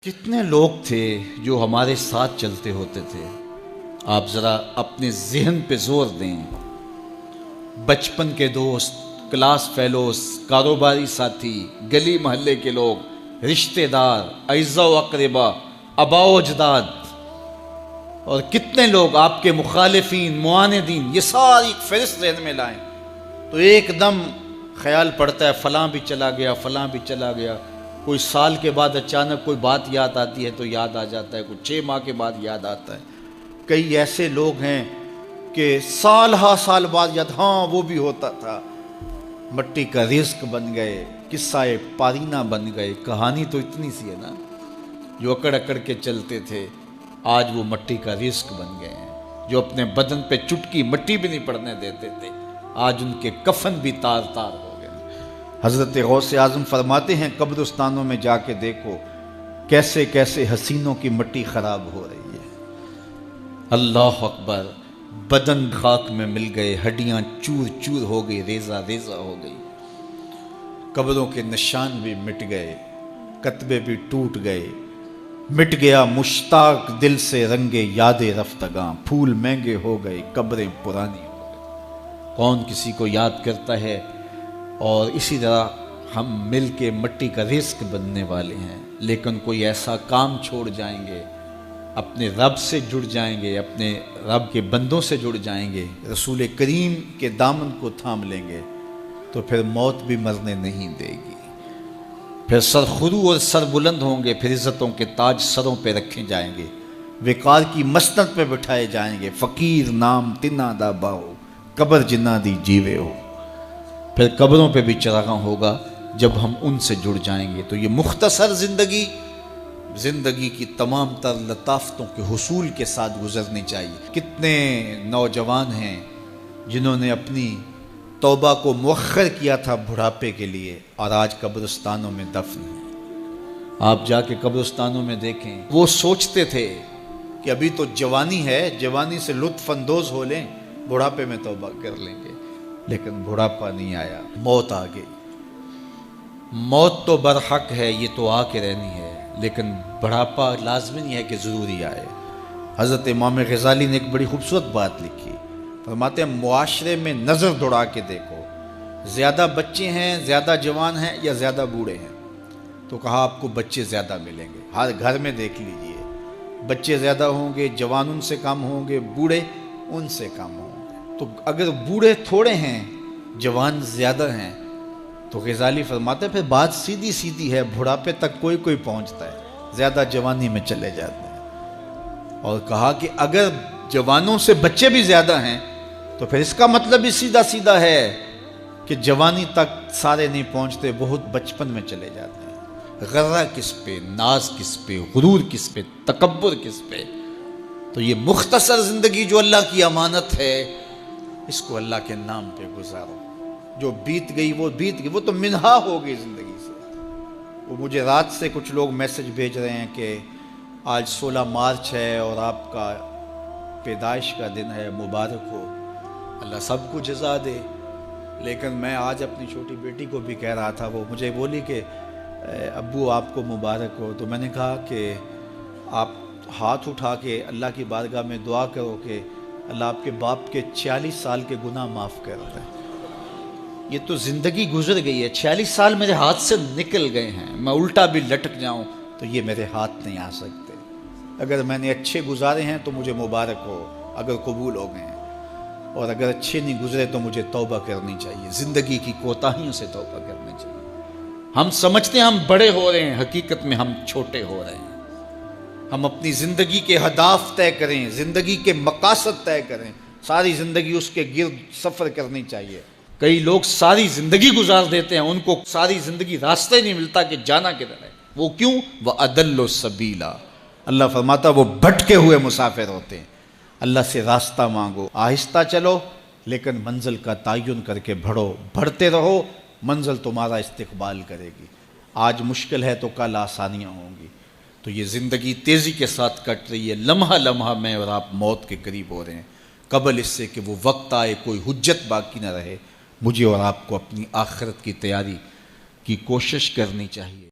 کتنے لوگ تھے جو ہمارے ساتھ چلتے ہوتے تھے؟ آپ ذرا اپنے ذہن پہ زور دیں۔ بچپن کے دوست، کلاس فیلوز، کاروباری ساتھی، گلی محلے کے لوگ، رشتہ دار، اعزاء و اقربا، آباء و اجداد، اور کتنے لوگ آپ کے مخالفین، معاندین، یہ ساری فہرست ذہن میں لائیں تو ایک دم خیال پڑتا ہے فلاں بھی چلا گیا، فلاں بھی چلا گیا۔ کوئی سال کے بعد اچانک کوئی بات یاد آتی ہے تو یاد آ جاتا ہے، کوئی 6 ماہ کے بعد یاد آتا ہے۔ کئی ایسے لوگ ہیں کہ سال ہا سال بعد یاد، ہاں وہ بھی ہوتا تھا۔ مٹی کا رزق بن گئے، قصہ پارینہ بن گئے۔ کہانی تو اتنی سی ہے نا، جو اکڑ اکڑ کے چلتے تھے آج وہ مٹی کا رزق بن گئے ہیں۔ جو اپنے بدن پہ چٹکی مٹی بھی نہیں پڑنے دیتے تھے آج ان کے کفن بھی تار تار ہو گئے۔ حضرت غوث اعظم فرماتے ہیں قبرستانوں میں جا کے دیکھو کیسے کیسے حسینوں کی مٹی خراب ہو رہی ہے۔ اللہ اکبر، بدن خاک میں مل گئے، ہڈیاں چور چور ہو گئی، ریزہ ریزہ ہو گئی، قبروں کے نشان بھی مٹ گئے، کتبے بھی ٹوٹ گئے، مٹ گیا مشتاق دل سے رنگ یاد رفتگاں، پھول مہنگے ہو گئے، قبریں پرانی ہو گئی۔ کون کسی کو یاد کرتا ہے؟ اور اسی طرح ہم مل کے مٹی کا رزق بننے والے ہیں، لیکن کوئی ایسا کام چھوڑ جائیں گے، اپنے رب سے جڑ جائیں گے، اپنے رب کے بندوں سے جڑ جائیں گے، رسول کریم کے دامن کو تھام لیں گے تو پھر موت بھی مرنے نہیں دے گی۔ پھر سر خرو اور سر بلند ہوں گے، پھر عزتوں کے تاج سروں پہ رکھے جائیں گے، وقار کی مسند پہ بٹھائے جائیں گے۔ فقیر نام تنا دا باہو، قبر جنہ دی جیوے ہو۔ پھر قبروں پہ بھی چراغاں ہوگا جب ہم ان سے جڑ جائیں گے۔ تو یہ مختصر زندگی کی تمام تر لطافتوں کے حصول کے ساتھ گزرنی چاہیے۔ کتنے نوجوان ہیں جنہوں نے اپنی توبہ کو مؤخر کیا تھا بڑھاپے کے لیے، اور آج قبرستانوں میں دفن ہیں۔ آپ جا کے قبرستانوں میں دیکھیں، وہ سوچتے تھے کہ ابھی تو جوانی ہے، جوانی سے لطف اندوز ہو لیں، بڑھاپے میں توبہ کر لیں گے، لیکن بڑھاپا نہیں آیا، موت آ گئی۔ موت تو برحق ہے، یہ تو آ کے رہنی ہے، لیکن بڑھاپا لازمی نہیں ہے کہ ضروری آئے۔ حضرت امام غزالی نے ایک بڑی خوبصورت بات لکھی، فرماتے ہیں معاشرے میں نظر دوڑا کے دیکھو، زیادہ بچے ہیں، زیادہ جوان ہیں یا زیادہ بوڑھے ہیں؟ تو کہا آپ کو بچے زیادہ ملیں گے۔ ہر گھر میں دیکھ لیجئے، بچے زیادہ ہوں گے، جوان ان سے کم ہوں گے، بوڑھے ان سے کم ہوں گے۔ تو اگر بوڑھے تھوڑے ہیں، جوان زیادہ ہیں، تو غزالی فرماتے ہیں پھر بات سیدھی سیدھی ہے، بڑھاپے تک کوئی کوئی پہنچتا ہے، زیادہ جوانی میں چلے جاتے ہیں۔ اور کہا کہ اگر جوانوں سے بچے بھی زیادہ ہیں تو پھر اس کا مطلب بھی سیدھا سیدھا ہے کہ جوانی تک سارے نہیں پہنچتے، بہت بچپن میں چلے جاتے ہیں۔ غرہ کس پہ، ناز کس پہ، غرور کس پہ، تکبر کس پہ؟ تو یہ مختصر زندگی جو اللہ کی امانت ہے، اس کو اللہ کے نام پہ گزارو۔ جو بیت گئی وہ بیت گئی، وہ تو منہا ہو گئی زندگی سے۔ وہ مجھے رات سے کچھ لوگ میسج بھیج رہے ہیں کہ آج 16 مارچ ہے اور آپ کا پیدائش کا دن ہے، مبارک ہو، اللہ سب کو جزا دے۔ لیکن میں آج اپنی چھوٹی بیٹی کو بھی کہہ رہا تھا، وہ مجھے بولی کہ ابو آپ کو مبارک ہو۔ تو میں نے کہا کہ آپ ہاتھ اٹھا کے اللہ کی بارگاہ میں دعا کرو کہ اللہ آپ کے باپ کے 46 سال کے گناہ معاف کر دے۔ یہ تو زندگی گزر گئی ہے، 46 سال میرے ہاتھ سے نکل گئے ہیں، میں الٹا بھی لٹک جاؤں تو یہ میرے ہاتھ نہیں آ سکتے۔ اگر میں نے اچھے گزارے ہیں تو مجھے مبارک ہو، اگر قبول ہو گئے ہیں، اور اگر اچھے نہیں گزرے تو مجھے توبہ کرنی چاہیے، زندگی کی کوتاہیوں سے توبہ کرنی چاہیے۔ ہم سمجھتے ہیں ہم بڑے ہو رہے ہیں، حقیقت میں ہم چھوٹے ہو رہے ہیں۔ ہم اپنی زندگی کے اہداف طے کریں، زندگی کے مقاصد طے کریں، ساری زندگی اس کے گرد سفر کرنی چاہیے۔ کئی لوگ ساری زندگی گزار دیتے ہیں، ان کو ساری زندگی راستہ ہی نہیں ملتا کہ جانا کدھر ہے۔ وہ کیوں؟ وَأَضَلُّ السَّبِيلَ، اللہ فرماتا وہ بھٹکے ہوئے مسافر ہوتے ہیں۔ اللہ سے راستہ مانگو، آہستہ چلو لیکن منزل کا تعین کر کے بڑھو، بڑھتے رہو، منزل تمہارا استقبال کرے گی۔ آج مشکل ہے تو کل آسانیاں ہوں گی۔ تو یہ زندگی تیزی کے ساتھ کٹ رہی ہے، لمحہ لمحہ میں اور آپ موت کے قریب ہو رہے ہیں۔ قبل اس سے کہ وہ وقت آئے کوئی حجت باقی نہ رہے، مجھے اور آپ کو اپنی آخرت کی تیاری کی کوشش کرنی چاہیے۔